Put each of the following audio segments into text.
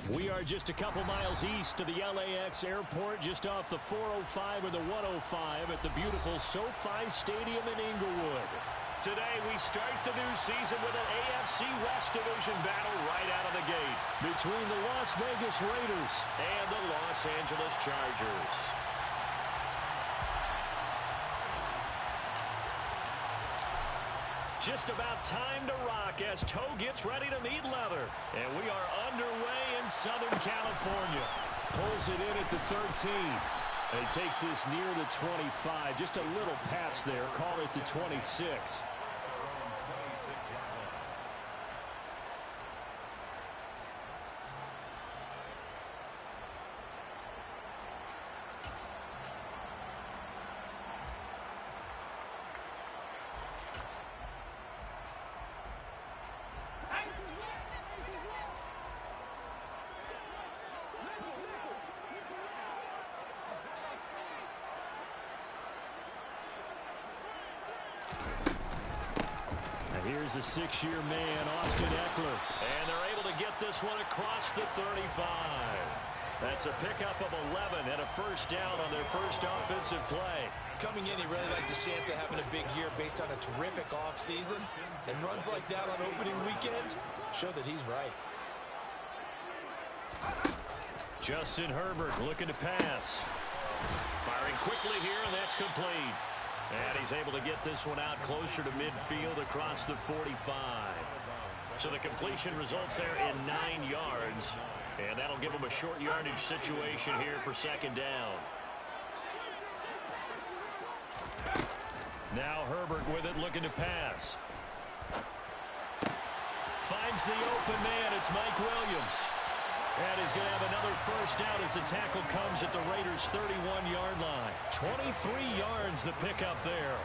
We are just a couple miles east of the LAX airport, just off the 405 or the 105 at the beautiful SoFi Stadium in Inglewood. Today we start the new season with an AFC West Division battle right out of the gate between the Las Vegas Raiders and the Los Angeles Chargers. Just about time to rock as toe gets ready to meet leather. And we are underway in Southern California. Pulls it in at the 13. And he takes this near the 25. Just a little pass there. Call it the 26. Here's a six-year man, Austin Eckler. And they're able to get this one across the 35. That's a pickup of 11 and a first down on their first offensive play. Coming in, he really liked his chance of having a big year based on a terrific offseason. And runs like that on opening weekend show that he's right. Justin Herbert looking to pass. Firing quickly here, and that's complete. And he's able to get this one out closer to midfield across the 45. So the completion results there in 9 yards. And that'll give him a short yardage situation here for second down. Now Herbert with it, looking to pass. Finds the open man. It's Mike Williams. And he's going to have another first down as the tackle comes at the Raiders' 31-yard line. 23 yards the pickup there.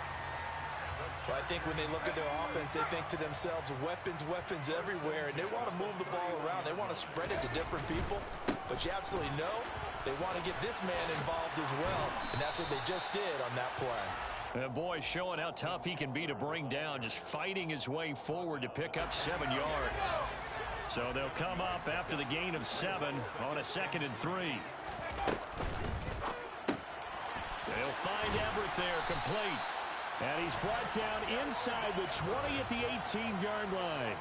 Well, I think when they look at their offense, they think to themselves, weapons, weapons everywhere. And they want to move the ball around. They want to spread it to different people. But you absolutely know they want to get this man involved as well. And that's what they just did on that play. And boy, showing how tough he can be to bring down, just fighting his way forward to pick up 7 yards. So they'll come up after the gain of 7 on a 2nd and 3. They'll find Everett there, complete. And he's brought down inside the 20 at the 18-yard line.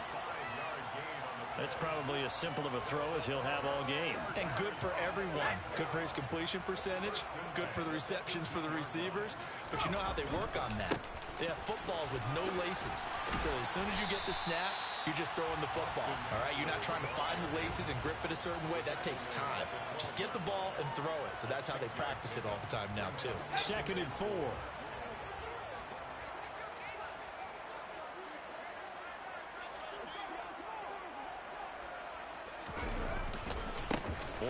That's probably as simple of a throw as he'll have all game. And good for everyone. Good for his completion percentage. Good for the receptions for the receivers. But you know how they work on that. They have footballs with no laces. So as soon as you get the snap, you're just throwing the football. All right, you're not trying to find the laces and grip it a certain way. That takes time. Just get the ball and throw it. So that's how they practice it all the time now, too. 2nd and 4.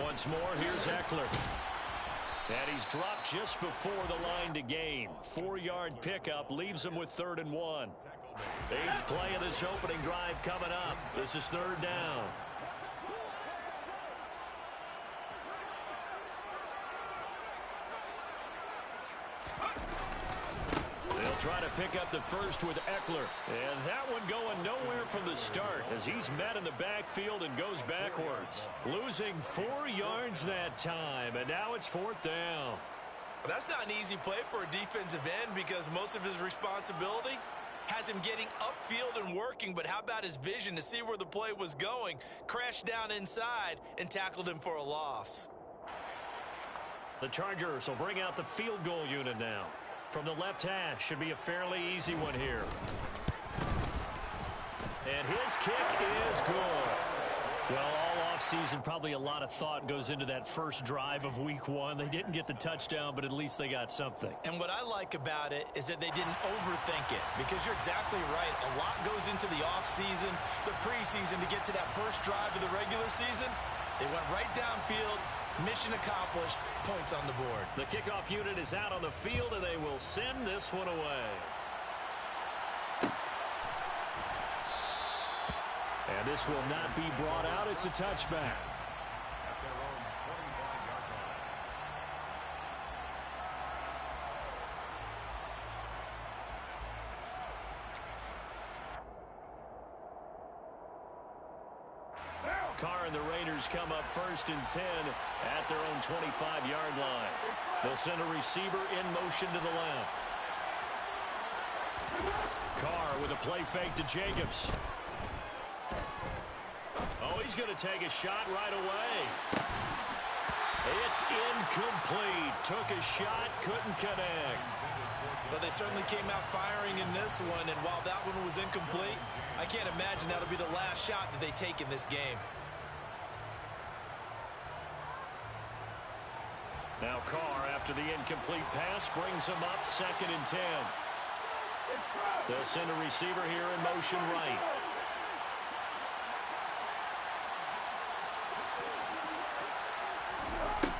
Once more, here's Eckler. And he's dropped just before the line to gain. 4-yard pickup leaves him with 3rd and 1. 8th play of this opening drive coming up. This is 3rd down. They'll try to pick up the first with Eckler. And that one going nowhere from the start as he's met in the backfield and goes backwards. Losing 4 yards that time, and now it's 4th down. Well, that's not an easy play for a defensive end because most of his responsibility has him getting upfield and working, but how about his vision to see where the play was going, crashed down inside, and tackled him for a loss. The Chargers will bring out the field goal unit now. From the left hash, should be a fairly easy one here. And his kick is good. Well, all offseason, probably a lot of thought goes into that first drive of week 1. They didn't get the touchdown, but at least they got something. And what I like about it is that they didn't overthink it, because you're exactly right. A lot goes into the offseason, the preseason to get to that first drive of the regular season. They went right downfield. Mission accomplished. Points on the board. The kickoff unit is out on the field, and they will send this one away. And this will not be brought out. It's a touchback. Carr and the Raiders come up 1st and 10 at their own 25-yard line. They'll send a receiver in motion to the left. Carr with a play fake to Jacobs. Oh, he's going to take a shot right away. It's incomplete. Took a shot, couldn't connect. But they certainly came out firing in this one, and while that one was incomplete, I can't imagine that'll be the last shot that they take in this game. Now Carr, after the incomplete pass, brings him up 2nd and 10. They'll send a receiver here in motion right.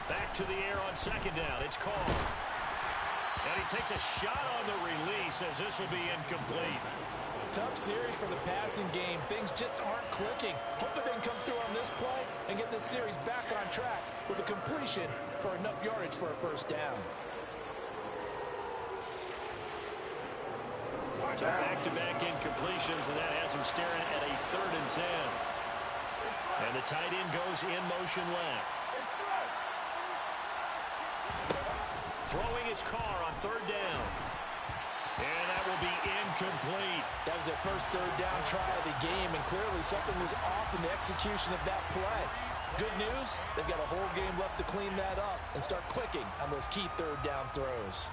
Back to the air on 2nd down. It's Carr. And he takes a shot on the release as this will be incomplete. Tough series for the passing game. Things just aren't clicking. Hoping they can come through on this play and get this series back on track with a completion for enough yardage for a 1st down. So back-to-back incompletions, and that has him staring at a 3rd and 10. And the tight end goes in motion left. Throwing his Carr on 3rd down. And that will be incomplete. That was their first 3rd down try of the game, and clearly something was off in the execution of that play. Good news, they've got a whole game left to clean that up and start clicking on those key 3rd down throws.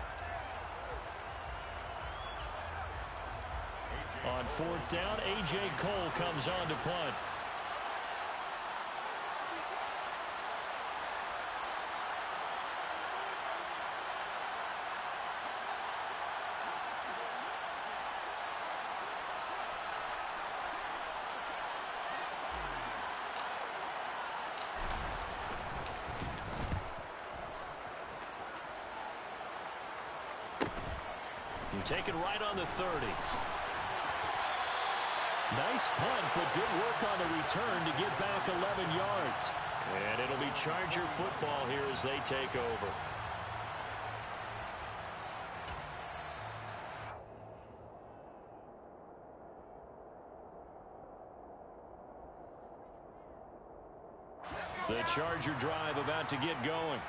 On 4th down, A.J. Cole comes on to punt. You take it right on the 30. Nice punt, but good work on the return to get back 11 yards. And it'll be Charger football here as they take over. The Charger drive about to get going.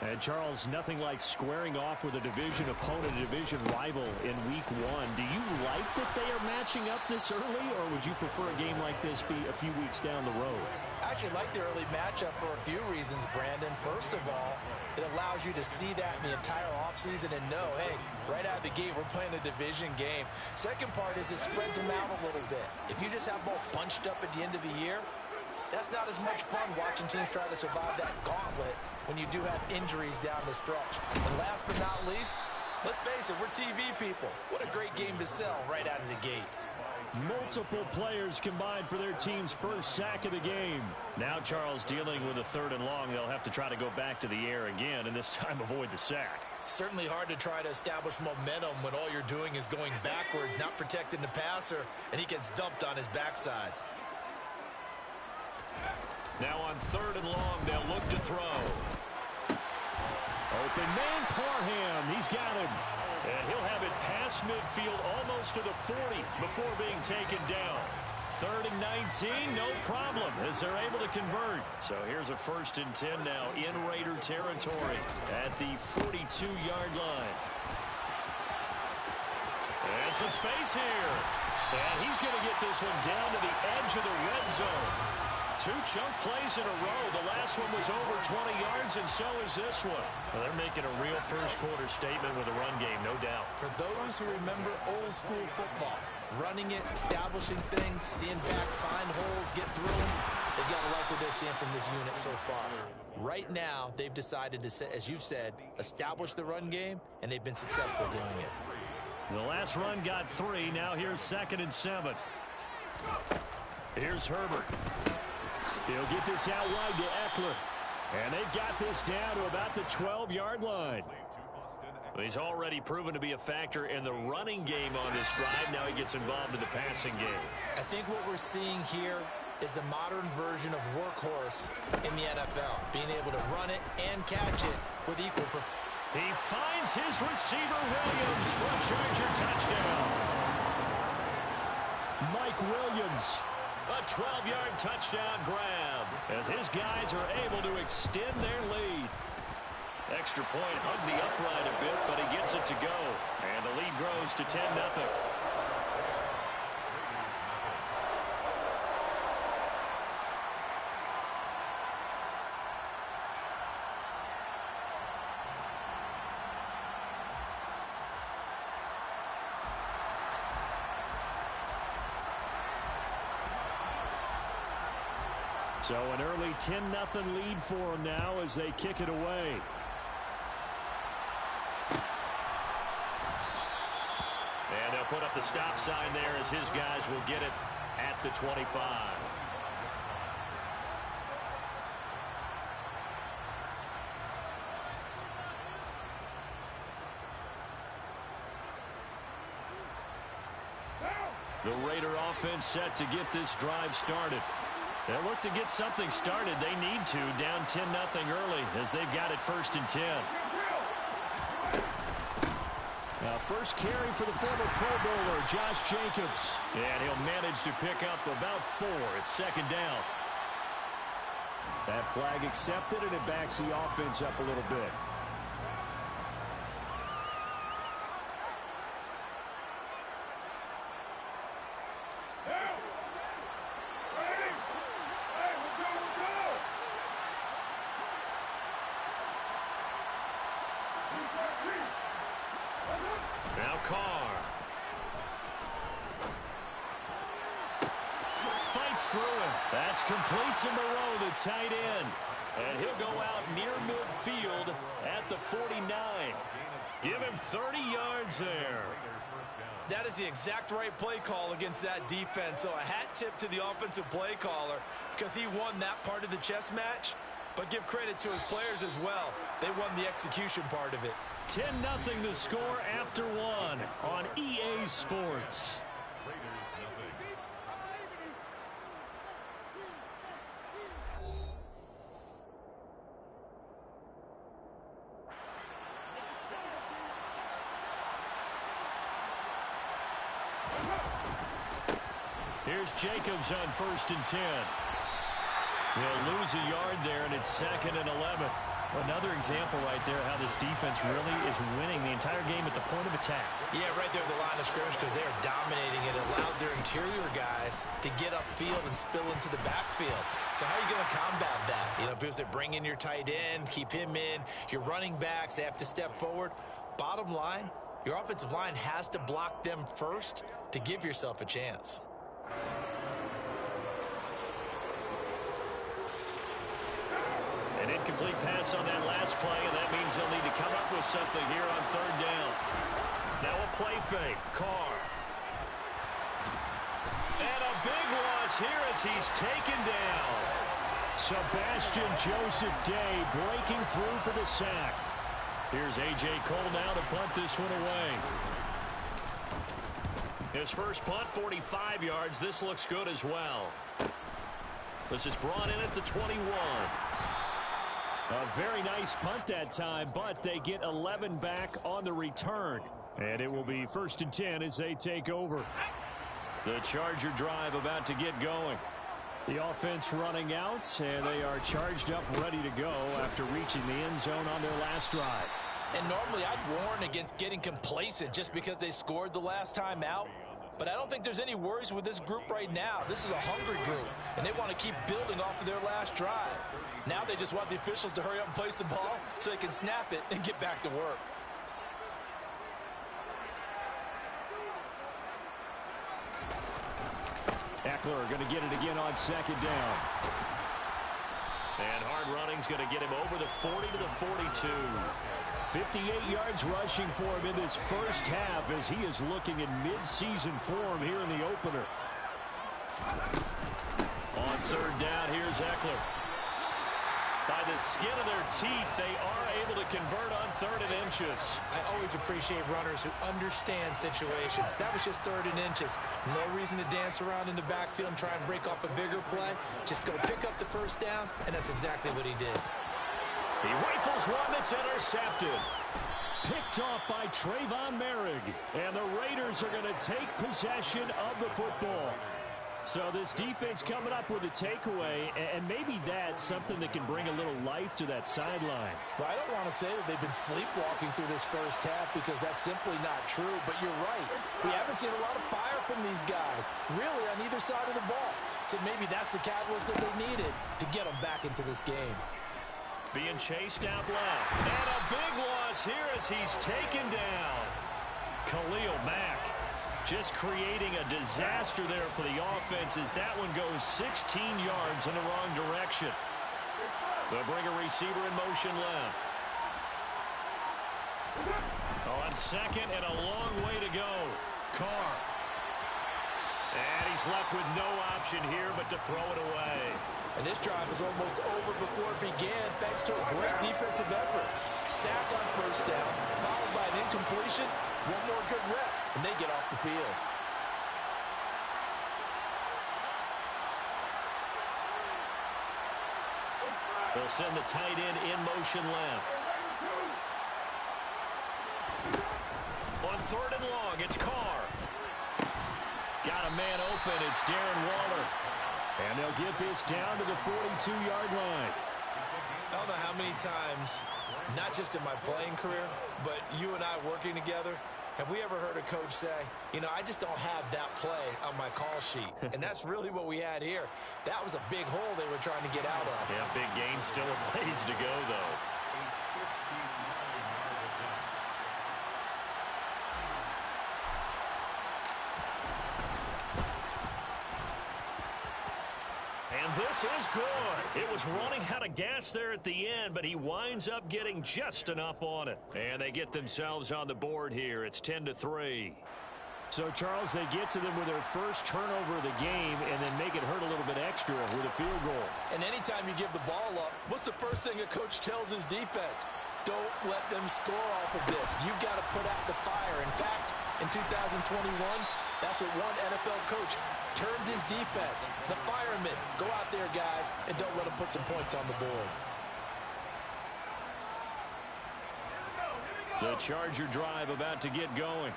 And, Charles, nothing like squaring off with a division opponent, a division rival in Week 1. Do you like that they are matching up this early, or would you prefer a game like this be a few weeks down the road? I actually like the early matchup for a few reasons, Brandon. First of all, it allows you to see that in the entire offseason and know, hey, right out of the gate, we're playing a division game. Second part is it spreads them out a little bit. If you just have them all bunched up at the end of the year, that's not as much fun watching teams try to survive that gauntlet when you do have injuries down the stretch. And last but not least, let's face it, we're TV people. What a great game to sell right out of the gate. Multiple players combined for their team's first sack of the game. Now Charles dealing with a 3rd and long. They'll have to try to go back to the air again and this time avoid the sack. Certainly hard to try to establish momentum when all you're doing is going backwards, not protecting the passer, and he gets dumped on his backside. Now on 3rd and long, they'll look to throw. Open man, Parham. He's got him. And he'll have it past midfield almost to the 40 before being taken down. 3rd and 19, no problem as they're able to convert. So here's a 1st and 10 now in Raider territory at the 42-yard line. And some space here. And he's going to get this one down to the edge of the red zone. 2 chunk plays in a row. The last one was over 20 yards, and so is this one. Well, they're making a real first-quarter statement with a run game, no doubt. For those who remember old-school football, running it, establishing things, seeing backs find holes, get through them, they've got to like what they're seeing from this unit so far. Right now, they've decided to, as you've said, establish the run game, and they've been successful doing it. The last run got 3. Now here's 2nd and 7. Here's Herbert. He'll get this out wide to Eckler. And they've got this down to about the 12-yard line. He's already proven to be a factor in the running game on this drive. Now he gets involved in the passing game. I think what we're seeing here is the modern version of workhorse in the NFL. Being able to run it and catch it with equal performance. He finds his receiver, Williams, for a Charger touchdown. Mike Williams A 12-yard touchdown grab as his guys are able to extend their lead. Extra point hugged the upright a bit, but he gets it to go. And the lead grows to 10-0. So an early 10-0 lead for them now as they kick it away. And they'll put up the stop sign there as his guys will get it at the 25. The Raider offense set to get this drive started. They'll look to get something started. They need to, down 10-0 early as they've got it 1st and 10. Now, first carry for the former Pro Bowler, Josh Jacobs. And he'll manage to pick up about 4. It's 2nd down. That flag accepted, and it backs the offense up a little bit. Now Carr. Fights through it. That's complete to Moreau, the tight end. And he'll go out near midfield at the 49. Give him 30 yards there. That is the exact right play call against that defense. So a hat tip to the offensive play caller because he won that part of the chess match. But give credit to his players as well. They won the execution part of it. 10-0 the score after 1 on EA Sports. Here's Jacobs on 1st and 10. He'll lose a yard there, and it's 2nd and 11. Another example right there how this defense really is winning the entire game at the point of attack. Yeah, right there at the line of scrimmage because they are dominating it. It allows their interior guys to get upfield and spill into the backfield. So how are you going to combat that? You know, because they bring in your tight end, keep him in. Your running backs, they have to step forward. Bottom line, your offensive line has to block them first to give yourself a chance. An incomplete pass on that last play, and that means they'll need to come up with something here on 3rd down. Now a play fake. Carr. And a big loss here as he's taken down. Sebastian Joseph Day breaking through for the sack. Here's A.J. Cole now to punt this one away. His first punt, 45 yards. This looks good as well. This is brought in at the 21. A very nice punt that time, but they get 11 back on the return. And it will be 1st and 10 as they take over. The Charger drive about to get going. The offense running out, and they are charged up, ready to go after reaching the end zone on their last drive. And normally I'd warn against getting complacent just because they scored the last time out. But I don't think there's any worries with this group right now. This is a hungry group, and they want to keep building off of their last drive. Now they just want the officials to hurry up and place the ball so they can snap it and get back to work. Eckler going to get it again on 2nd down. And hard running's going to get him over the 40 to the 42. 58 yards rushing for him in this first half as he is looking in mid-season form here in the opener. On 3rd down, here's Eckler. By the skin of their teeth, they are able to convert on 3rd and inches. I always appreciate runners who understand situations. That was just 3rd and inches. No reason to dance around in the backfield and try and break off a bigger play. Just go pick up the 1st down, and that's exactly what he did. He rifles one that's intercepted. Picked off by Trayvon Merrick. And the Raiders are going to take possession of the football. So this defense coming up with a takeaway, and maybe that's something that can bring a little life to that sideline. Well, I don't want to say that they've been sleepwalking through this first half because that's simply not true, but you're right. We haven't seen a lot of fire from these guys, really, on either side of the ball. So maybe that's the catalyst that they needed to get them back into this game. Being chased out left. And a big loss here as he's taken down. Khalil Mack just creating a disaster there for the offense as that one goes 16 yards in the wrong direction. They'll bring a receiver in motion left. On second and a long way to go. Carr. And he's left with no option here but to throw it away. And this drive was almost over before it began thanks to a great defensive effort. Sack on first down, followed by an incompletion. One more good rep, and they get off the field. They'll send the tight end in motion left. On third and long, it's Carr. Got a man open. It's Darren Waller. And they'll get this down to the 42-yard line. I don't know how many times, not just in my playing career, but you and I working together, have we ever heard a coach say, you know, I just don't have that play on my call sheet. And that's really what we had here. That was a big hole they were trying to get out of. Yeah, big gain, still a ways to go, though. This is good. It was running out of gas there at the end, but he winds up getting just enough on it. And they get themselves on the board here. It's 10-3. So, Charles, they get to them with their first turnover of the game and then make it hurt a little bit extra with a field goal. And anytime you give the ball up, what's the first thing a coach tells his defense? Don't let them score off of this. You've got to put out the fire. In fact, in 2021, that's what one NFL coach termed his defense. The firemen. Go out there, guys, and don't let them put some points on the board. The Charger drive about to get going.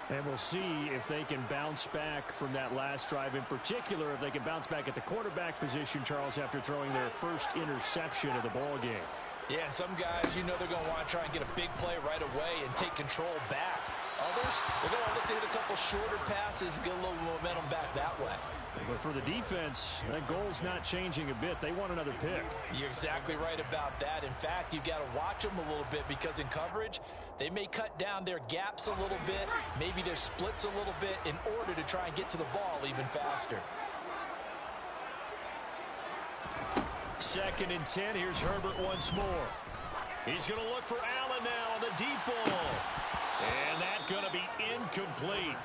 And we'll see if they can bounce back from that last drive. In particular, if they can bounce back at the quarterback position, Charles, after throwing their first interception of the ball game. Yeah, and some guys, you know they're going to want to try and get a big play right away and take control back. Others, they're going to look to hit a couple shorter passes, get a little momentum back that way. But for the defense, that goal's not changing a bit. They want another pick. You're exactly right about that. In fact, you've got to watch them a little bit because in coverage, they may cut down their gaps a little bit, maybe their splits a little bit in order to try and get to the ball even faster. 2nd and 10. Here's Herbert once more. He's going to look for Allen now on the deep ball. And that's going to be incomplete.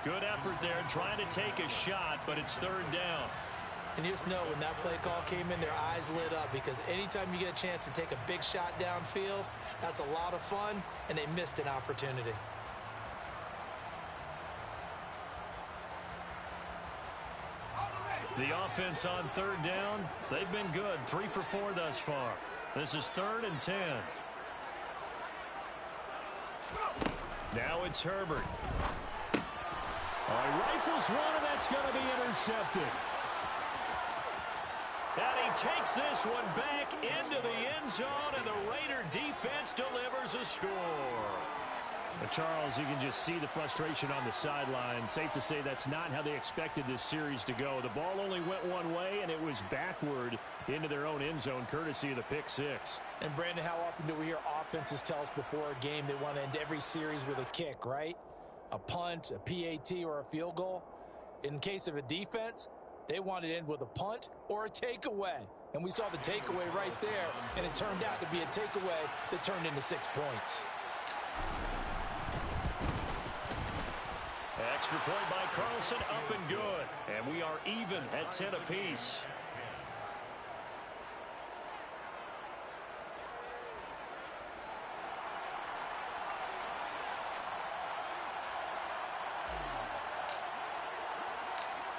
Good effort there trying to take a shot, but it's 3rd down. And you just know when that play call came in, their eyes lit up because anytime you get a chance to take a big shot downfield, that's a lot of fun, and they missed an opportunity. The offense on 3rd down, they've been good. 3 for 4 thus far. This is 3rd and 10. Now it's Herbert. Rifles one, and that's going to be intercepted. And he takes this one back into the end zone, and the Raider defense delivers a score. But Charles, you can just see the frustration on the sideline. Safe to say that's not how they expected this series to go. The ball only went one way, and it was backward into their own end zone, courtesy of the pick six. And, Brandon, how often do we hear offenses tell us before a game they want to end every series with a kick, right? A punt, a PAT, or a field goal. In case of a defense, they want to end with a punt or a takeaway. And we saw the takeaway right there, and it turned out to be a takeaway that turned into 6 points. Extra point by Carlson, up and good. And we are even at 10 apiece.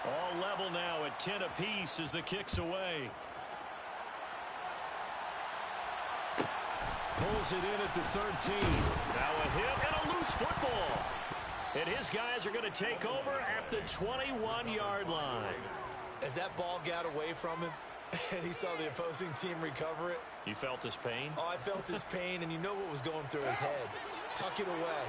All level now at 10 apiece as the kick's away. Pulls it in at the 13. Now a hit and a loose football. And his guys are going to take over at the 21-yard line. As that ball got away from him and he saw the opposing team recover it. You felt his pain? Oh, I felt his pain, and you know what was going through his head. Tuck it away.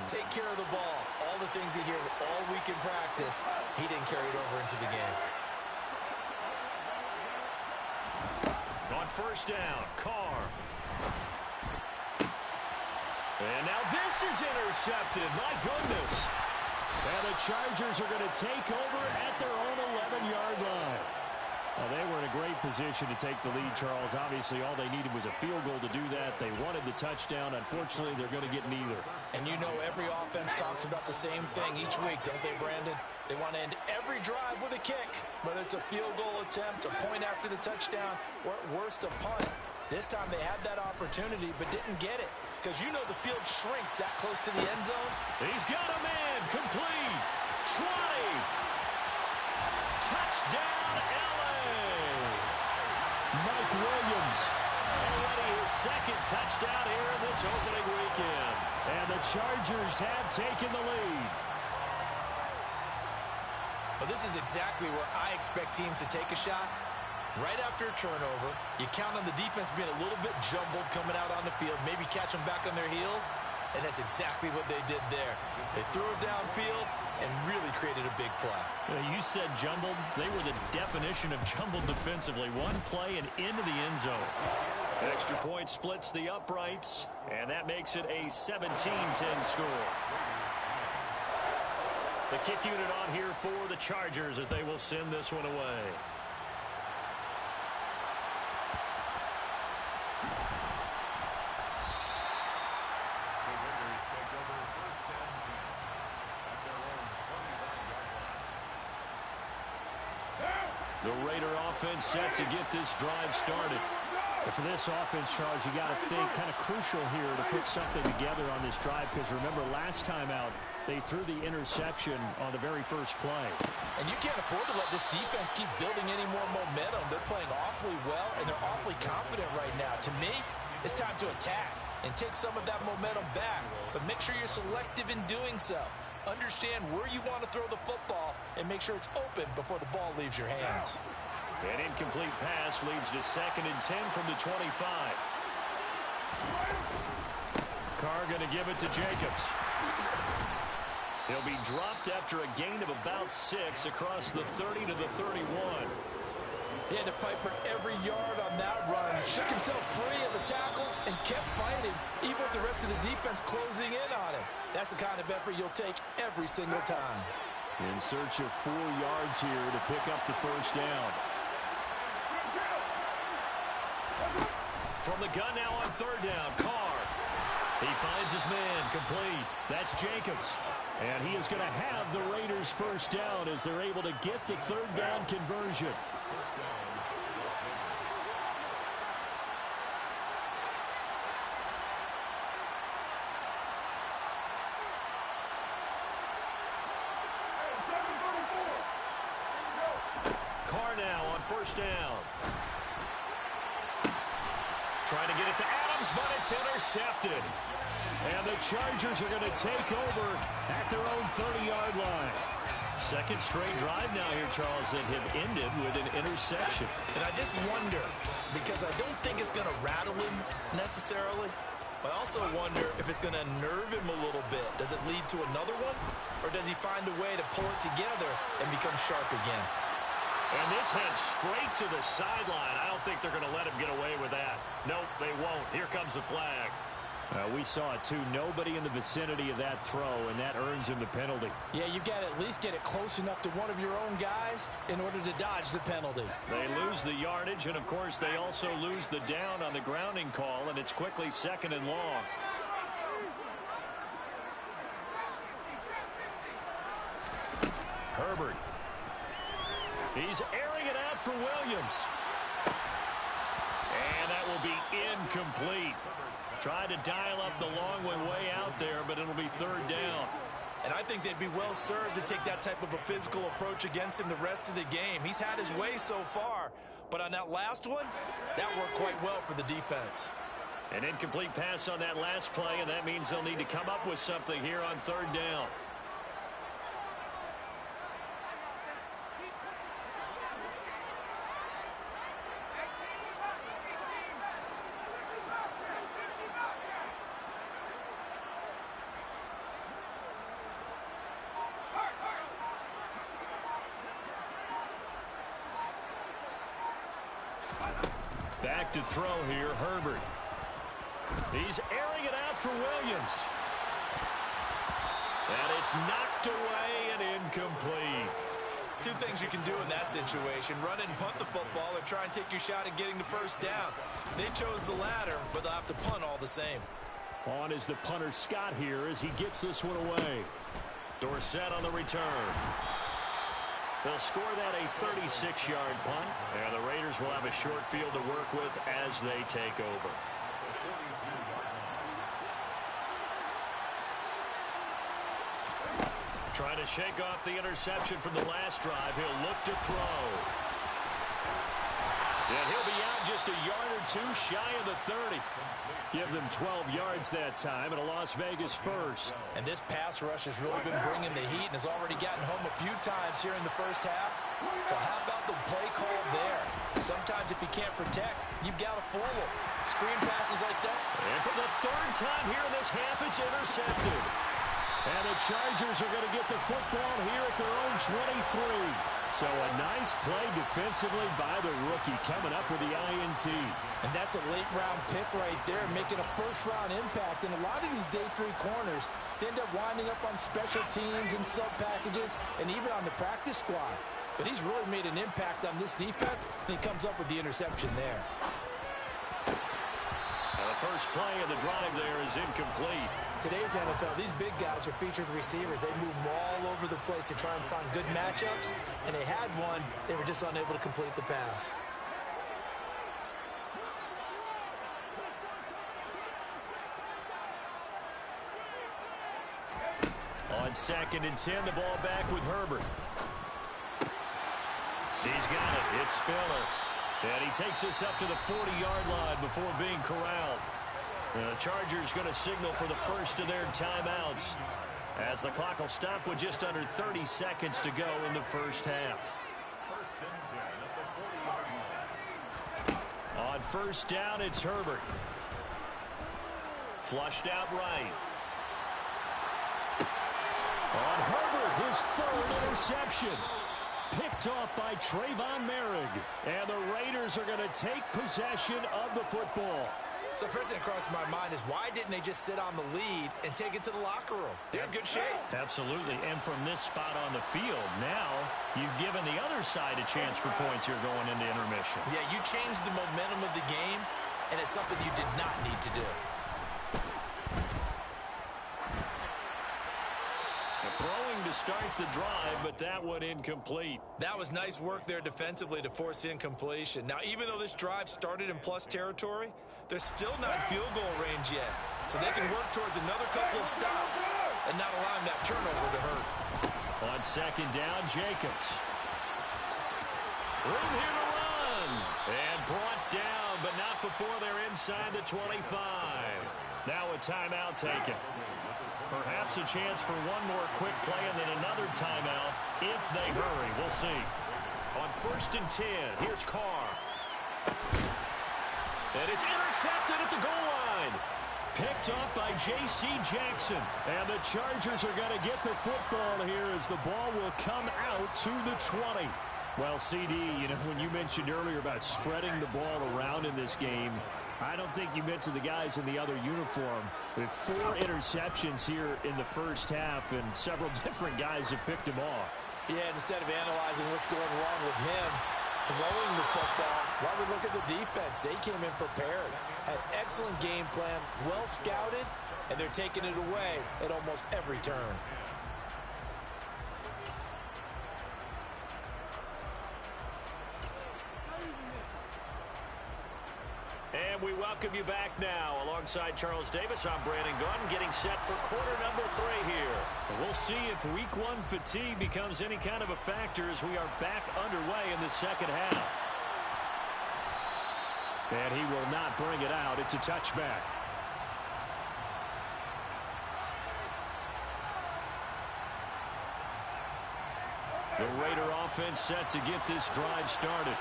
Take care of the ball. All the things he hears all week in practice, he didn't carry it over into the game. On first down, Carr. And now this is intercepted. My goodness. And the Chargers are going to take over at their own 11-yard line. Well, they were in a great position to take the lead, Charles. Obviously, all they needed was a field goal to do that. They wanted the touchdown. Unfortunately, they're going to get neither. And you know every offense talks about the same thing each week, don't they, Brandon? They want to end every drive with a kick, whether it's a field goal attempt, a point after the touchdown, or at worst, a punt. This time they had that opportunity but didn't get it because you know the field shrinks that close to the end zone. He's got a man. Complete. 20. Touchdown, L.A. Mike Williams already his second touchdown here in this opening weekend. And the Chargers have taken the lead. Well, this is exactly where I expect teams to take a shot. Right after a turnover, you count on the defense being a little bit jumbled coming out on the field, maybe catch them back on their heels, and that's exactly what they did there. They threw it downfield and really created a big play. You said jumbled. They were the definition of jumbled defensively. One play and into the end zone. Extra point splits the uprights, and that makes it a 17-10 score. The kick unit on here for the Chargers as they will send this one away. The Raider offense set to get this drive started. But for this offense, Charles, you got to think kind of crucial here to put something together on this drive because remember last time out they threw the interception on the very first play. And you can't afford to let this defense keep building any more momentum. They're playing awfully well and they're awfully confident right now. To me, it's time to attack and take some of that momentum back. But make sure you're selective in doing so. Understand where you want to throw the football and make sure it's open before the ball leaves your hands. An incomplete pass leads to 2nd and 10 from the 25. Carr going to give it to Jacobs. He'll be dropped after a gain of about 6 across the 30 to the 31. He had to fight for every yard on that run. Shook himself free of the tackle and kept fighting, even with the rest of the defense closing in on him. That's the kind of effort you'll take every single time. In search of 4 yards here to pick up the first down. From the gun now on 3rd down, Carr. He finds his man, complete. That's Jacobs. And he is going to have the Raiders' first down as they're able to get the 3rd down conversion. Carr now on 1st down. Trying to get it to Adams, but it's intercepted. And the Chargers are going to take over at their own 30-yard line. Second straight drive now here, Charles, that have ended with an interception. And I just wonder, because I don't think it's going to rattle him necessarily, but I also wonder if it's going to nerve him a little bit. Does it lead to another one? Or does he find a way to pull it together and become sharp again? And this heads straight to the sideline. I don't think they're going to let him get away with that. Nope, they won't. Here comes the flag. We saw it, too. Nobody in the vicinity of that throw, and that earns him the penalty. Yeah, you've got to at least get it close enough to one of your own guys in order to dodge the penalty. They lose the yardage, and, of course, they also lose the down on the grounding call, and it's quickly 2nd and long. Herbert. He's airing it out for Williams. And that will be incomplete. Tried to dial up the long way out there, but it'll be 3rd down. And I think they'd be well served to take that type of a physical approach against him the rest of the game. He's had his way so far, but on that last one, that worked quite well for the defense. An incomplete pass on that last play, and that means they'll need to come up with something here on 3rd down. Back to throw here, Herbert. He's airing it out for Williams. And it's knocked away and incomplete. Two things you can do in that situation: run and punt the football, or try and take your shot at getting the first down. They chose the latter, but they'll have to punt all the same. On is the punter Scott here as he gets this one away. Dorsett on the return. They'll score that a 36-yard punt, and the Raiders will have a short field to work with as they take over. Trying to shake off the interception from the last drive. He'll look to throw. And he'll be out just a yard or two shy of the 30. Give them 12 yards that time and a Las Vegas first. And this pass rush has really been bringing the heat and has already gotten home a few times here in the first half. So how about the play call there? Sometimes if you can't protect, you've got to fool them. Screen passes like that. And for the third time here in this half, it's intercepted. And the Chargers are going to get the football here at their own 23. So a nice play defensively by the rookie coming up with the INT. And that's a late-round pick right there, making a first-round impact. And a lot of these day 3 corners, they end up winding up on special teams and sub-packages and even on the practice squad. But he's really made an impact on this defense, and he comes up with the interception there. The first play of the drive there is incomplete. Today's NFL, these big guys are featured receivers. They move all over the place to try and find good matchups, and they had one. They were just unable to complete the pass. On 2nd and 10, the ball back with Herbert. He's got it. It's Spiller. And he takes this up to the 40-yard line before being corralled. The Chargers going to signal for the first of their timeouts, as the clock will stop with just under 30 seconds to go in the first half. On first down, it's Herbert. Flushed out right. On Herbert, his 3rd interception. Picked off by Trayvon Merrick. And the Raiders are going to take possession of the football. So first thing that crossed my mind is, why didn't they just sit on the lead and take it to the locker room? They're in good shape. Absolutely. And from this spot on the field, now you've given the other side a chance for points here going into intermission. Yeah, you changed the momentum of the game, and it's something you did not need to do. Throwing to start the drive, but that one incomplete. That was nice work there defensively to force incompletion. Now, even though this drive started in plus territory, they're still not in field goal range yet. So they can work towards another couple of stops and not allowing that turnover to hurt. On 2nd down, Jacobs. Room here to run. And brought down, but not before they're inside the 25. Now a timeout taken. Perhaps a chance for one more quick play and then another timeout if they hurry. We'll see. On 1st and 10, here's Carr. And it's intercepted at the goal line. Picked off by J.C. Jackson. And the Chargers are going to get the football here as the ball will come out to the 20. Well, CD, when you mentioned earlier about spreading the ball around in this game, I don't think you mentioned the guys in the other uniform. With 4 interceptions here in the first half, and several different guys have picked him off. Yeah, instead of analyzing what's going wrong with him throwing the football, why we look at the defense? They came in prepared, had excellent game plan, well scouted, and they're taking it away at almost every turn. And we welcome you back now. Alongside Charles Davis, I'm Brandon Gunn, getting set for quarter number 3 here. And we'll see if week 1 fatigue becomes any kind of a factor as we are back underway in the second half. And he will not bring it out. It's a touchback. The Raider offense set to get this drive started.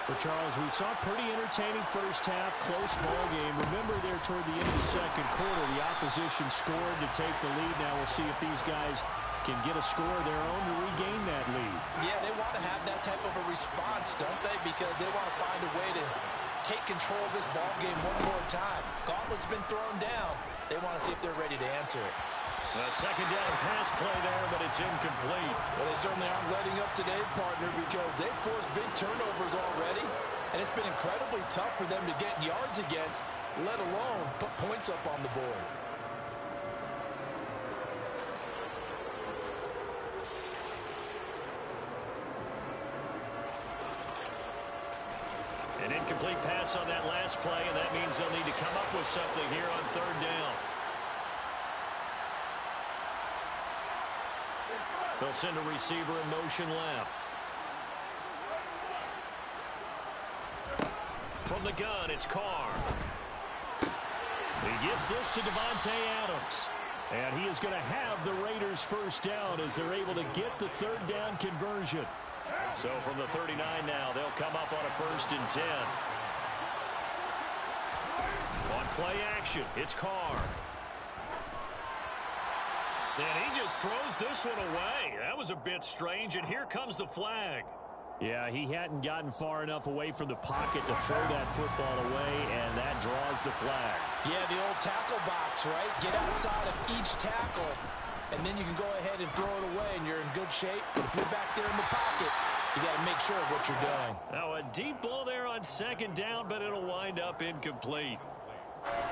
But, Charles, we saw a pretty entertaining first half, close ball game. Remember there toward the end of the second quarter, the opposition scored to take the lead. Now we'll see if these guys can get a score of their own to regain that lead. Yeah, they want to have that type of a response, don't they? Because they want to find a way to take control of this ball game one more time. Gauntlet's been thrown down. They want to see if they're ready to answer it. A second down pass play there, but it's incomplete. Well, they certainly aren't letting up today, partner, because they've forced big turnovers already, and it's been incredibly tough for them to get yards against, let alone put points up on the board. An incomplete pass on that last play, and that means they'll need to come up with something here on third down. They'll send a receiver in motion left. From the gun, it's Carr. He gets this to Davante Adams. And he is going to have the Raiders first down as they're able to get the third down conversion. So from the 39 now, they'll come up on a 1st and 10. On play action, it's Carr. And he just throws this one away. That was a bit strange, and here comes the flag. Yeah, he hadn't gotten far enough away from the pocket to throw that football away, and that draws the flag. Yeah, the old tackle box, right? Get outside of each tackle, and then you can go ahead and throw it away, and you're in good shape. But if you're back there in the pocket, you got to make sure of what you're doing. Now, a deep ball there on 2nd down, but it'll wind up incomplete.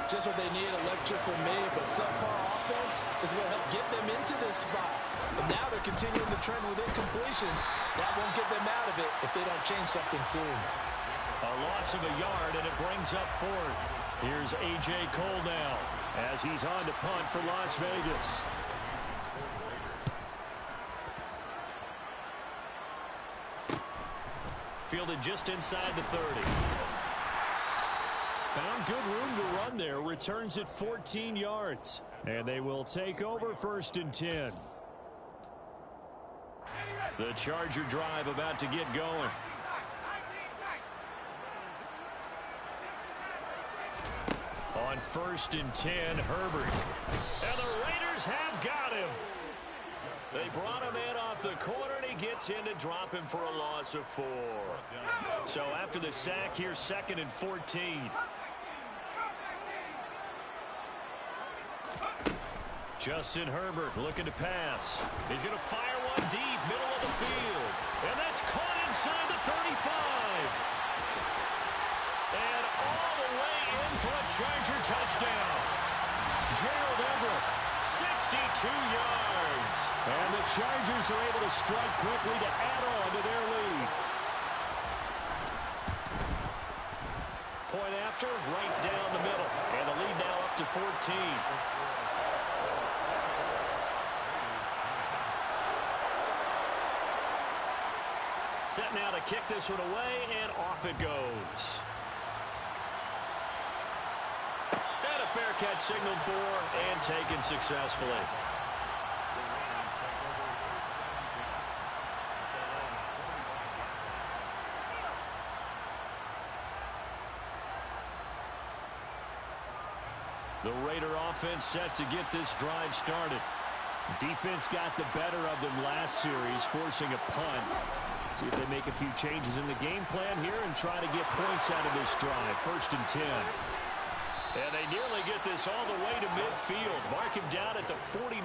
Just what they need, a lecture from me, but subpar offense is what helped get them into this spot. And now they're continuing the trend with incompletions. That won't get them out of it if they don't change something soon. A loss of a yard, and it brings up 4th. Here's A.J. Cole now as he's on to punt for Las Vegas. Fielded just inside the 30. Found good room to run there. Returns at 14 yards. And they will take over 1st and 10. The Charger drive about to get going. On 1st and 10, Herbert. And the Raiders have got him. They brought him in off the corner, and he gets in to drop him for a loss of 4. So after the sack, here's 2nd and 14. Justin Herbert looking to pass. He's going to fire one deep, middle of the field. And that's caught inside the 35. And all the way in for a Charger touchdown. Gerald Everett, 62 yards. And the Chargers are able to strike quickly to add on to their lead. Point after, right down the middle. And the lead now up to 14. Set now to kick this one away, and off it goes. And a fair catch signaled for and taken successfully. The Raider offense set to get this drive started. Defense got the better of them last series, forcing a punt. See if they make a few changes in the game plan here and try to get points out of this drive. 1st and 10. And they nearly get this all the way to midfield. Mark him down at the 49.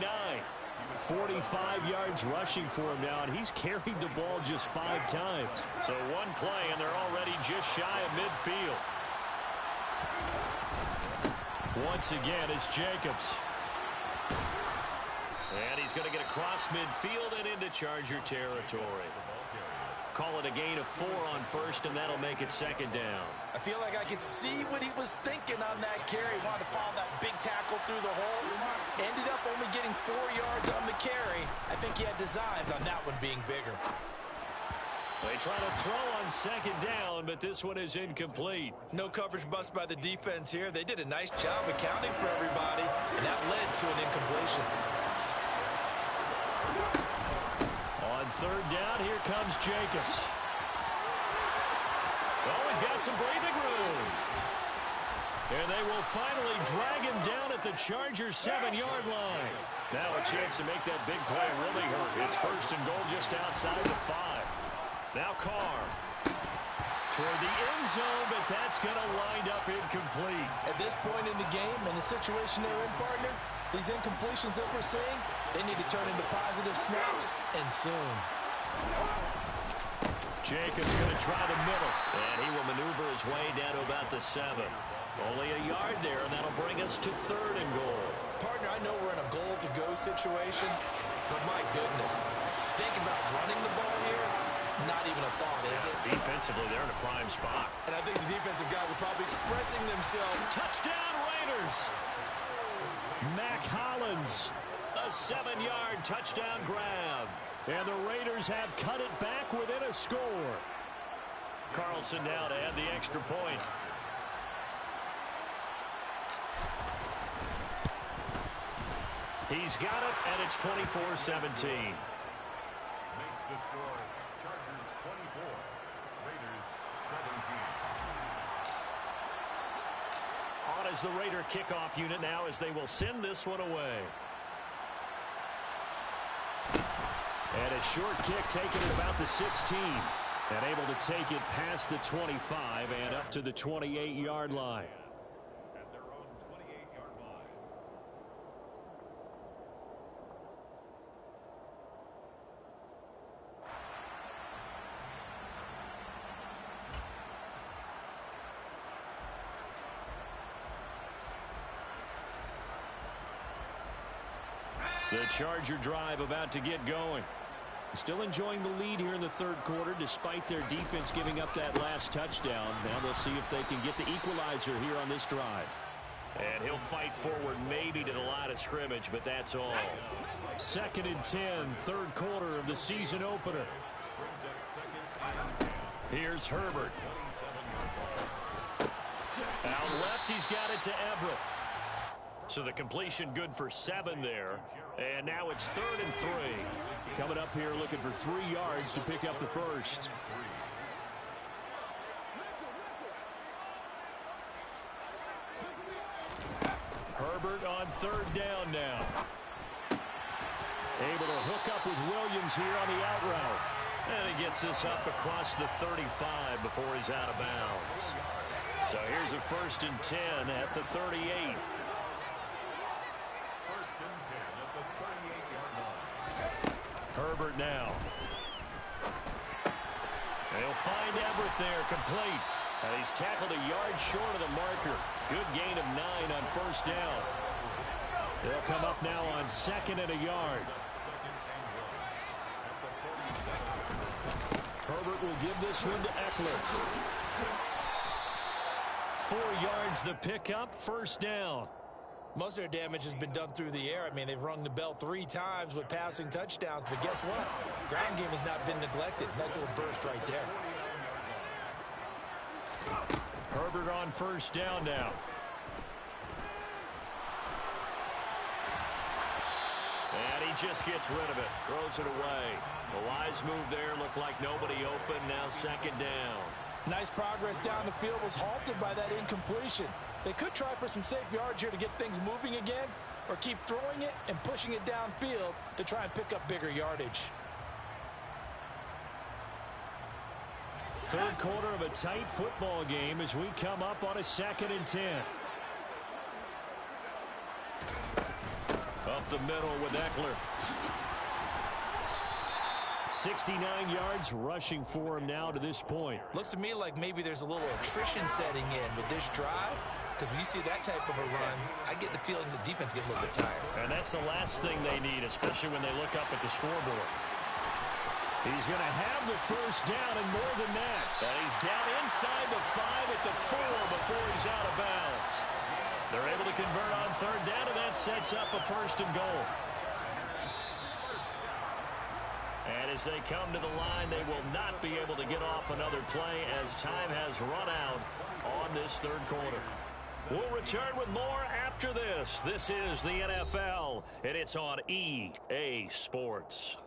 45 yards rushing for him now, and he's carried the ball just 5 times. So one play, and they're already just shy of midfield. Once again, it's Jacobs. And he's going to get across midfield and into Charger territory. Call it a gain of 4 on 1st, and that'll make it 2nd down. I feel like I could see what he was thinking on that carry. Wanted to follow that big tackle through the hole. Ended up only getting 4 yards on the carry. I think he had designs on that one being bigger. They try to throw on 2nd down, but this one is incomplete. No coverage bust by the defense here. They did a nice job accounting for everybody, and that led to an incompletion. On 3rd down, here comes Jacobs. Oh, he's got some breathing room. And they will finally drag him down at the Chargers' 7-yard line. Now a chance to make that big play really hurt. It's 1st and goal just outside the 5. Now Carr. toward the end zone, but that's going to wind up incomplete. At this point in the game and the situation they're in, partner, these incompletions that we're seeing, they need to turn into positive snaps, and soon. Jacobs going to try the middle, and he will maneuver his way down to about the 7. Only a yard there, and that'll bring us to 3rd and goal. Partner, I know we're in a goal-to-go situation, but my goodness, think about running the ball here. Not even a thought, is it? Defensively, they're in a prime spot. And I think the defensive guys are probably expressing themselves. Touchdown, Raiders! Mac Hollins, a 7-yard touchdown grab. And the Raiders have cut it back within a score. Carlson now to add the extra point. He's got it, and it's 24-17. Makes the score Chargers 24, Raiders 17. On as the Raider kickoff unit now as they will send this one away. And a short kick taken at about the 16. And able to take it past the 25 and up to the 28-yard line. At their own 28-yard line. The Charger drive about to get going. Still enjoying the lead here in the 3rd quarter despite their defense giving up that last touchdown. Now they'll see if they can get the equalizer here on this drive. And he'll fight forward maybe to the line of scrimmage, but that's all. 2nd and 10, 3rd quarter of the season opener. Here's Herbert. Out left, he's got it to Everett. So the completion good for 7 there. And now it's 3rd and 3. Coming up here looking for 3 yards to pick up the first. Herbert on 3rd down now. Able to hook up with Williams here on the out route. And he gets this up across the 35 before he's out of bounds. So here's a 1st and 10 at the 38. Herbert now. They'll find Everett there, complete. And he's tackled a yard short of the marker. Good gain of 9 on 1st down. They'll come up now on 2nd and a yard. Herbert will give this one to Eckler. 4 yards the pickup, 1st down. Most of their damage has been done through the air. I mean, they've rung the bell 3 times with passing touchdowns, but guess what? Ground game has not been neglected. Nice little burst right there. Herbert on 1st down now. And he just gets rid of it. Throws it away. The wise move there. Looked like nobody open. Now 2nd down. Nice progress down the field was halted by that incompletion. They could try for some safe yards here to get things moving again, or keep throwing it and pushing it downfield to try and pick up bigger yardage. 3rd quarter of a tight football game as we come up on a 2nd and 10. Up the middle with Eckler. 69 yards rushing for him now to this point. Looks to me like maybe there's a little attrition setting in with this drive, because when you see that type of a run, I get the feeling the defense gets a little bit tired. And that's the last thing they need, especially when they look up at the scoreboard. He's going to have the 1st down and more than that. And he's down inside the 5 at the 4 before he's out of bounds. They're able to convert on 3rd down, and that sets up a 1st and goal. And as they come to the line, they will not be able to get off another play as time has run out on this 3rd quarter. We'll return with more after this. This is the NFL, and it's on EA Sports.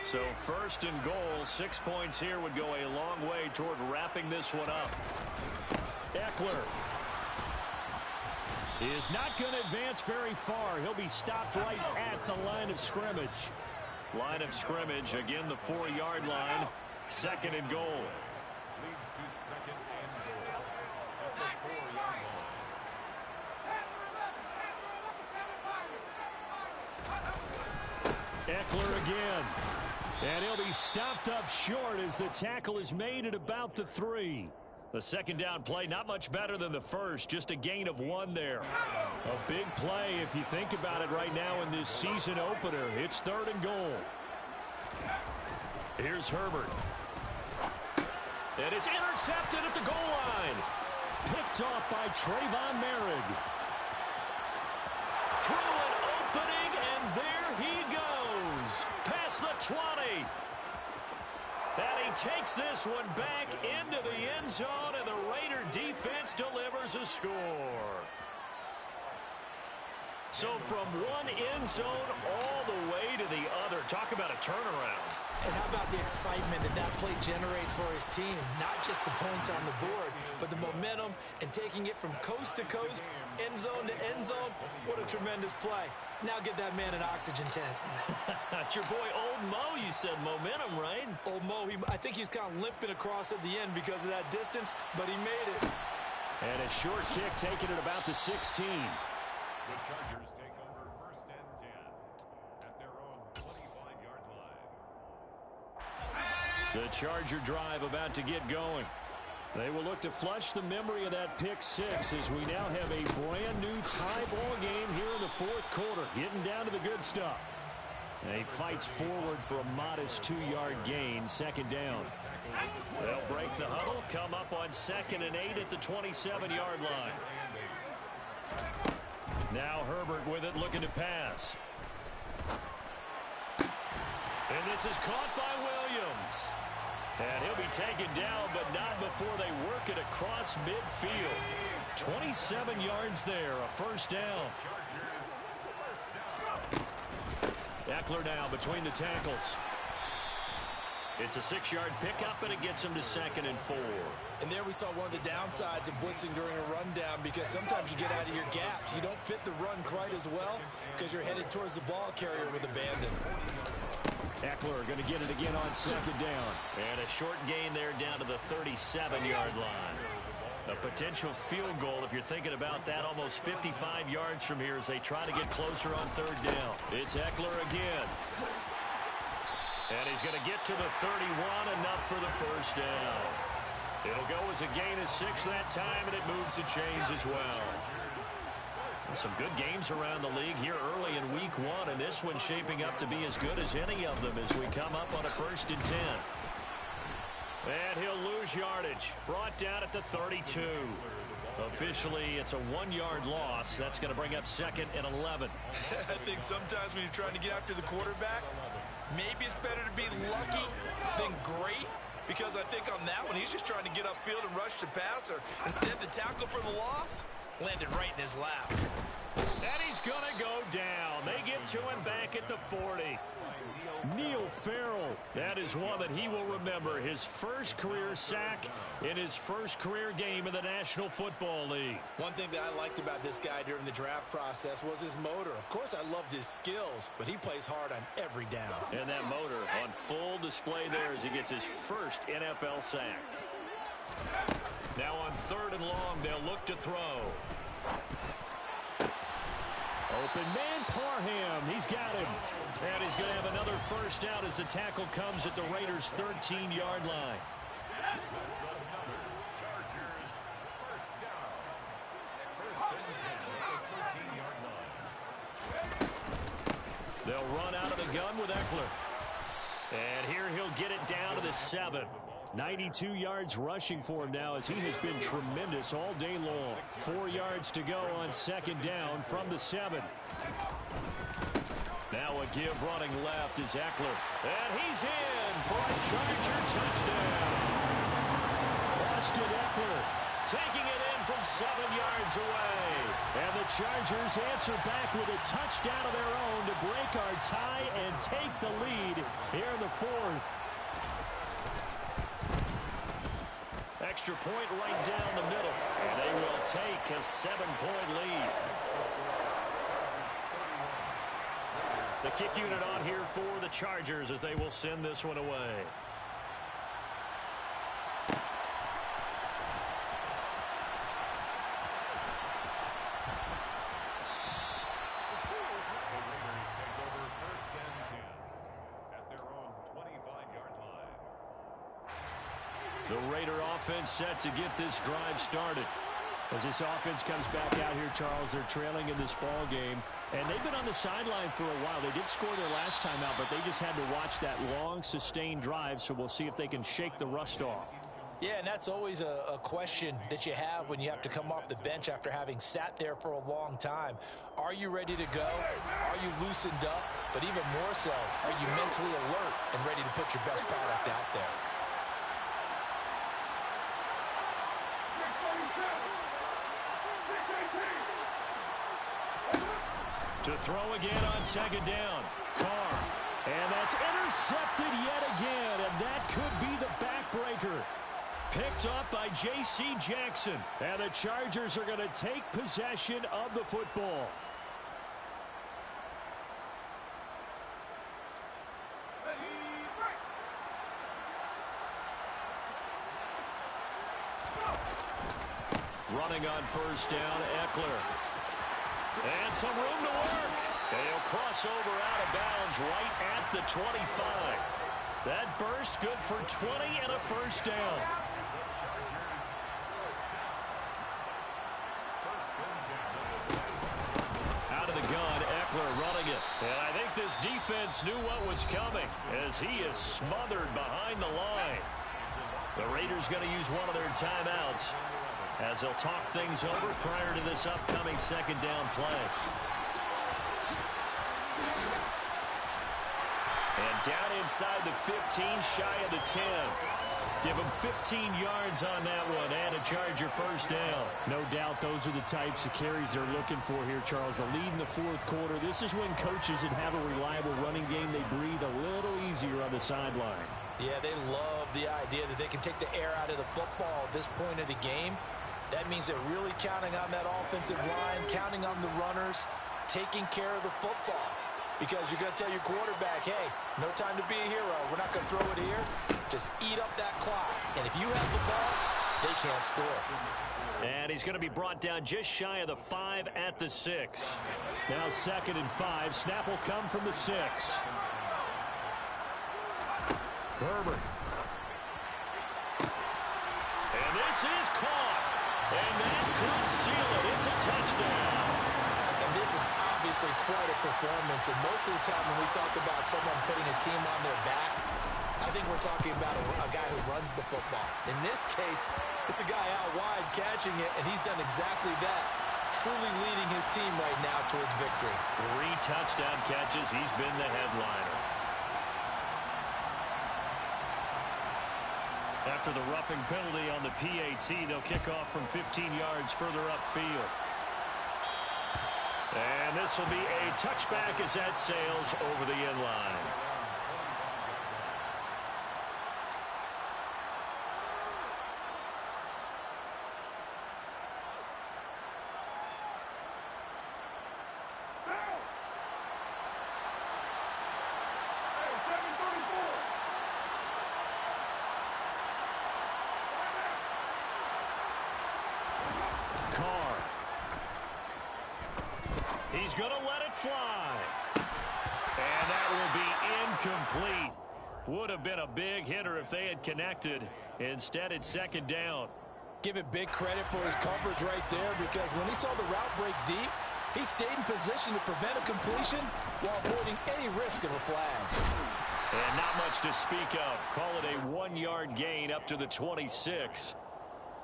So 1st and goal, 6 points here would go a long way toward wrapping this one up. Eckler is not going to advance very far. He'll be stopped right at the line of scrimmage. Line of scrimmage, again the 4-yard line. 2nd and goal. Leads to 2nd and goal at the 4-yard line. Eckler again. And he'll be stopped up short as the tackle is made at about the 3. The 2nd down play, not much better than the first, just a gain of 1 there. A big play if you think about it right now in this season opener. It's 3rd and goal. Here's Herbert. And it's intercepted at the goal line. Picked off by Trayvon Merrick. Through an opening, and there he goes. Past the 20. And he takes this one back into the end zone, and the Raider defense delivers a score. So from one end zone all the way to the other. Talk about a turnaround. And how about the excitement that that play generates for his team? Not just the points on the board, but the momentum and taking it from coast to coast, end zone to end zone. What a tremendous play. Now get that man an oxygen tent. It's your boy Old Mo, you said momentum, right? Old Mo, I think he's kind of limping across at the end because of that distance, but he made it. And a short kick taken at about the 16. The Chargers take over 1st and 10 at their own 25-yard line. The Charger drive about to get going. They will look to flush the memory of that pick 6 as we now have a brand new tie ball game here in the 4th quarter. Getting down to the good stuff. And he fights forward for a modest 2-yard gain. 2nd down. They'll break the huddle. Come up on 2nd and 8 at the 27-yard line. Now Herbert with it, looking to pass. And this is caught by Williams. And he'll be taken down, but not before they work it across midfield. 27 yards there, a 1st down. Eckler now between the tackles. It's a 6-yard pickup, and it him to 2nd and 4. And there we saw one of the downsides of blitzing during a rundown, because sometimes you get out of your gaps. You don't fit the run quite as well because you're headed towards the ball carrier with abandon. Eckler going to get it again on 2nd down. And a short gain there down to the 37-yard line. A potential field goal, if you're thinking about that, almost 55 yards from here as they try to get closer on 3rd down. It's Eckler again. And he's going to get to the 31, enough for the 1st down. It'll go as a gain of 6 that time, and it moves the chains as well. Some good games around the league here early in week 1, and this one's shaping up to be as good as any of them as we come up on a 1st and 10. And he'll lose yardage. Brought down at the 32. Officially, it's a 1-yard loss. That's going to bring up 2nd and 11. I think sometimes when you're trying to get after the quarterback, maybe it's better to be lucky than great, because I think on that one, he's just trying to get upfield and rush the passer. Instead, the tackle for the loss landed right in his lap. And he's going to go down. They get to him back at the 40. Neil Farrell, that is one that he will remember. His first career sack in his first career game in the National Football League. One thing that I liked about this guy during the draft process was his motor. Of course, I loved his skills, but he plays hard on every down. And that motor on full display there as he gets his first NFL sack. Now on 3rd and long, they'll look to throw. Open man, Parham. He's got him. And he's going to have another 1st down as the tackle comes at the Raiders' 13-yard line. Chargers 1st down. 1st and 10 at the 13-yard line. They'll run out of the gun with Eckler. And here he'll get it down to the 7. 92 yards rushing for him now as he has been tremendous all day long. 4 yards to go on 2nd down from the 7. Now a give running left is Eckler. And he's in for a Charger touchdown. Austin Eckler taking it in from 7 yards away. And the Chargers answer back with a touchdown of their own to break our tie and take the lead here in the 4th. Extra point right down the middle. And they will take a 7-point lead. The kick unit on here for the Chargers as they will send this one away. The Raider offense set to get this drive started. As this offense comes back out here, Charles, they're trailing in this ball game. And they've been on the sideline for a while. They did score their last time out, but they just had to watch that long, sustained drive. So we'll see if they can shake the rust off. Yeah, and that's always a question that you have when you have to come off the bench after having sat there for a long time. Are you ready to go? Are you loosened up? But even more so, are you mentally alert and ready to put your best product out there? To throw again on second down. Carr. And that's intercepted yet again. And that could be the backbreaker. Picked up by J.C. Jackson. And the Chargers are going to take possession of the football. Running on first down, Eckler. And some room to work. And he'll cross over out of bounds right at the 25. That burst good for 20 and a first down. Out of the gun, Eckler running it. And I think this defense knew what was coming as he is smothered behind the line. The Raiders going to use one of their timeouts as they'll talk things over prior to this upcoming second down play. And down inside the 15, shy of the 10. Give them 15 yards on that one and a Charger first down. No doubt those are the types of carries they're looking for here, Charles. The lead in the fourth quarter. This is when coaches that have a reliable running game, they breathe a little easier on the sideline. Yeah, they love the idea that they can take the air out of the football at this point of the game. That means they're really counting on that offensive line, counting on the runners, taking care of the football. Because you're going to tell your quarterback, hey, no time to be a hero. We're not going to throw it here. Just eat up that clock. And if you have the ball, they can't score. And he's going to be brought down just shy of the 5 at the 6. Now 2nd and 5. Snap will come from the 6. Herbert. And this is caught. And that could seal it. It's a touchdown. And this is obviously quite a performance. And most of the time when we talk about someone putting a team on their back, I think we're talking about a guy who runs the football. In this case, it's a guy out wide catching it, and he's done exactly that. Truly leading his team right now towards victory. 3 touchdown catches. He's been the headliner. After the roughing penalty on the PAT, they'll kick off from 15 yards further upfield. And this will be a touchback as that sails over the end line. He's going to let it fly. And that will be incomplete. Would have been a big hitter if they had connected. Instead, it's 2nd down. Give it big credit for his coverage right there, because when he saw the route break deep, he stayed in position to prevent a completion while avoiding any risk of a flag. And not much to speak of. Call it a 1-yard gain up to the 26.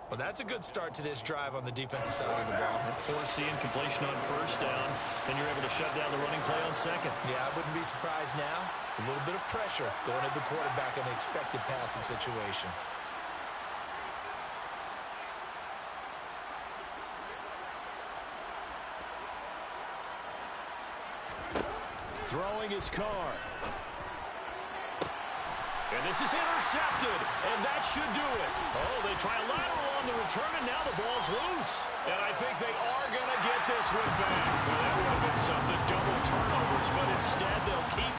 Well, that's a good start to this drive on the defensive side of the ball. Forcing completion on first down, and you're able to shut down the running play on 2nd. Yeah, I wouldn't be surprised now. A little bit of pressure going at the quarterback in an expected passing situation. Throwing his Carr. And this is intercepted, and that should do it. Oh, they try a lateral on the return, and now the ball's loose. And I think they are going to get this swing back. Well, that would have been something. Double turnovers, but instead they'll keep